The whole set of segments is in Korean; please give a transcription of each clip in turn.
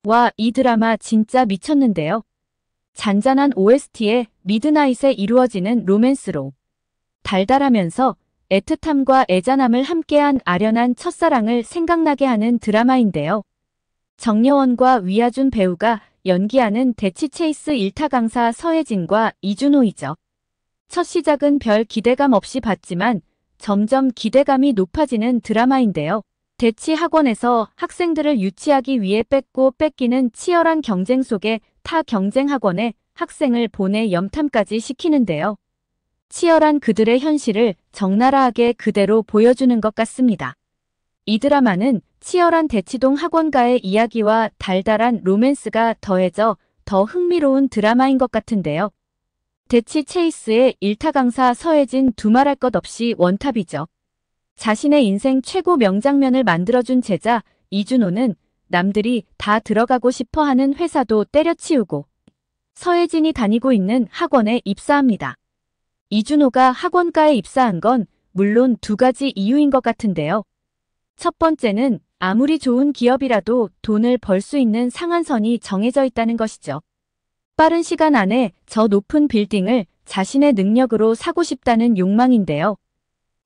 와, 이 드라마 진짜 미쳤는데요. 잔잔한 OST에 미드나잇에 이루어지는 로맨스로 달달하면서 애틋함과 애잔함을 함께한 아련한 첫사랑을 생각나게 하는 드라마인데요. 정여원과 위아준 배우가 연기하는 대치체이스 1타 강사 서혜진과 이준호이죠. 첫 시작은 별 기대감 없이 봤지만 점점 기대감이 높아지는 드라마인데요. 대치 학원에서 학생들을 유치하기 위해 뺏고 뺏기는 치열한 경쟁 속에 타 경쟁 학원에 학생을 보내 염탐까지 시키는데요. 치열한 그들의 현실을 적나라하게 그대로 보여주는 것 같습니다. 이 드라마는 치열한 대치동 학원가의 이야기와 달달한 로맨스가 더해져 더 흥미로운 드라마인 것 같은데요. 대치 체이스의 1타 강사 서혜진 두말할 것 없이 원탑이죠. 자신의 인생 최고 명장면을 만들어준 제자 이준호는 남들이 다 들어가고 싶어 하는 회사도 때려치우고 서혜진이 다니고 있는 학원에 입사합니다. 이준호가 학원가에 입사한 건 물론 두 가지 이유인 것 같은데요. 첫 번째는 아무리 좋은 기업이라도 돈을 벌 수 있는 상한선이 정해져 있다는 것이죠. 빠른 시간 안에 저 높은 빌딩을 자신의 능력으로 사고 싶다는 욕망인데요.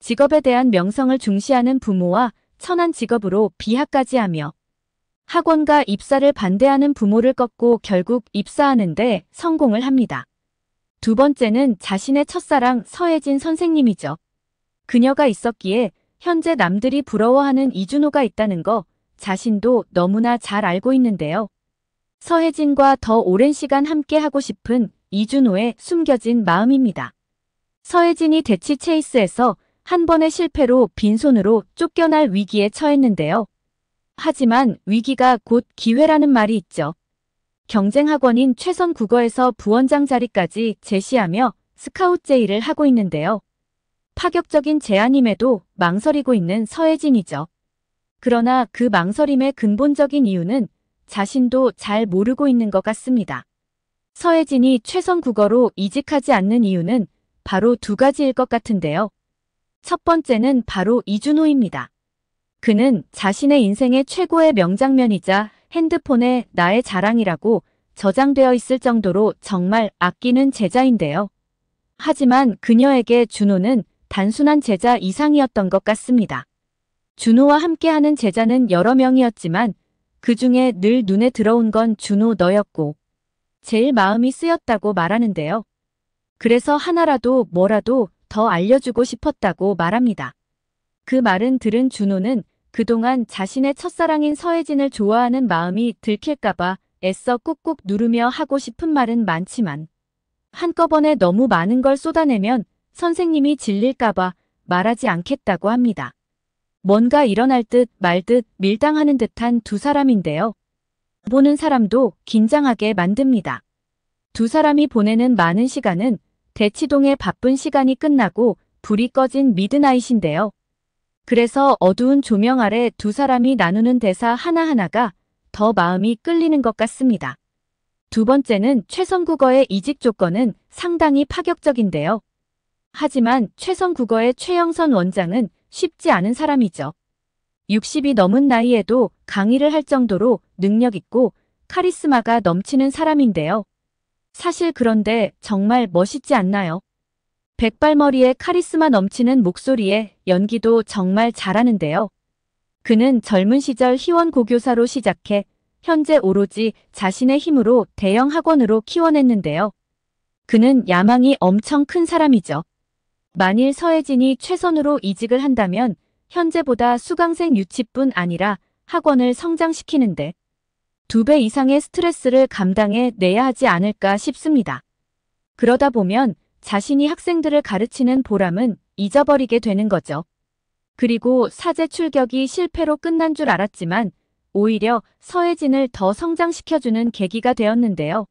직업에 대한 명성을 중시하는 부모와 천한 직업으로 비하까지 하며 학원가 입사를 반대하는 부모를 꺾고 결국 입사하는데 성공을 합니다. 두 번째는 자신의 첫사랑 서혜진 선생님이죠. 그녀가 있었기에 현재 남들이 부러워하는 이준호가 있다는 거 자신도 너무나 잘 알고 있는데요. 서혜진과 더 오랜 시간 함께 하고 싶은 이준호의 숨겨진 마음입니다. 서혜진이 대치 체이스에서 한 번의 실패로 빈손으로 쫓겨날 위기에 처했는데요. 하지만 위기가 곧 기회라는 말이 있죠. 경쟁학원인 최선 국어에서 부원장 자리까지 제시하며 스카웃 제의를 하고 있는데요. 파격적인 제안임에도 망설이고 있는 서혜진이죠. 그러나 그 망설임의 근본적인 이유는 자신도 잘 모르고 있는 것 같습니다. 서혜진이 최선 국어로 이직하지 않는 이유는 바로 두 가지일 것 같은데요. 첫 번째는 바로 이준호입니다. 그는 자신의 인생의 최고의 명장면이자 핸드폰에 나의 자랑이라고 저장되어 있을 정도로 정말 아끼는 제자인데요. 하지만 그녀에게 준호는 단순한 제자 이상이었던 것 같습니다. 준호와 함께하는 제자는 여러 명이었지만 그 중에 늘 눈에 들어온 건 준호 너였고 제일 마음이 쓰였다고 말하는데요. 그래서 하나라도 뭐라도 더 알려주고 싶었다고 말합니다. 그 말은 들은 준호는 그동안 자신의 첫사랑인 서혜진을 좋아하는 마음이 들킬까봐 애써 꾹꾹 누르며 하고 싶은 말은 많지만 한꺼번에 너무 많은 걸 쏟아내면 선생님이 질릴까봐 말하지 않겠다고 합니다. 뭔가 일어날 듯 말 듯 밀당하는 듯한 두 사람인데요. 보는 사람도 긴장하게 만듭니다. 두 사람이 보내는 많은 시간은 대치동의 바쁜 시간이 끝나고 불이 꺼진 미드나잇인데요. 그래서 어두운 조명 아래 두 사람이 나누는 대사 하나하나가 더 마음이 끌리는 것 같습니다. 두 번째는 최선국어의 이직 조건은 상당히 파격적인데요. 하지만 최선국어의 최영선 원장은 쉽지 않은 사람이죠. 60이 넘은 나이에도 강의를 할 정도로 능력 있고 카리스마가 넘치는 사람인데요. 사실 그런데 정말 멋있지 않나요? 백발머리에 카리스마 넘치는 목소리에 연기도 정말 잘하는데요. 그는 젊은 시절 희원고교사로 시작해 현재 오로지 자신의 힘으로 대형 학원으로 키워냈는데요. 그는 야망이 엄청 큰 사람이죠. 만일 서혜진이 최선으로 이직을 한다면 현재보다 수강생 유치뿐 아니라 학원을 성장시키는데 2배 이상의 스트레스를 감당해 내야 하지 않을까 싶습니다. 그러다 보면 자신이 학생들을 가르치는 보람은 잊어버리게 되는 거죠. 그리고 사제 출격이 실패로 끝난 줄 알았지만 오히려 서혜진을 더 성장시켜주는 계기가 되었는데요.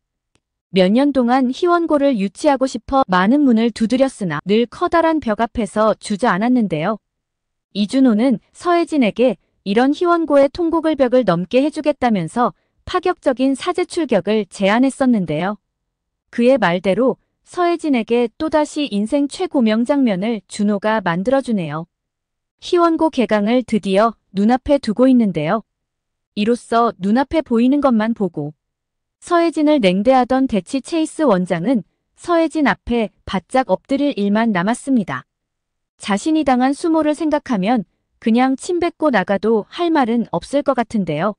몇 년 동안 희원고를 유치하고 싶어 많은 문을 두드렸으나 늘 커다란 벽 앞에서 주저앉았는데요. 이준호는 서혜진에게 이런 희원고의 통곡을 벽을 넘게 해주겠다면서 파격적인 사제 출격을 제안했었는데요. 그의 말대로 서혜진에게 또다시 인생 최고 명장면을 준호가 만들어주네요. 희원고 개강을 드디어 눈앞에 두고 있는데요. 이로써 눈앞에 보이는 것만 보고 서혜진을 냉대하던 대치 체이스 원장은 서혜진 앞에 바짝 엎드릴 일만 남았습니다. 자신이 당한 수모를 생각하면 그냥 침 뱉고 나가도 할 말은 없을 것 같은데요.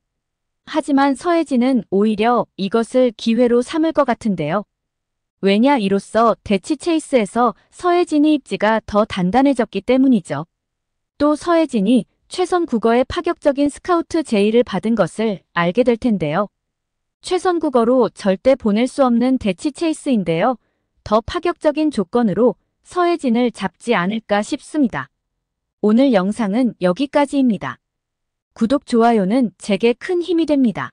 하지만 서혜진은 오히려 이것을 기회로 삼을 것 같은데요. 왜냐, 이로써 대치 체이스에서 서혜진이 입지가 더 단단해졌기 때문이죠. 또 서혜진이 최선 국어의 파격적인 스카우트 제의를 받은 것을 알게 될 텐데요. 최선 국어로 절대 보낼 수 없는 대치 체이스인데요. 더 파격적인 조건으로 서혜진을 잡지 않을까 싶습니다. 오늘 영상은 여기까지입니다. 구독, 좋아요는 제게 큰 힘이 됩니다.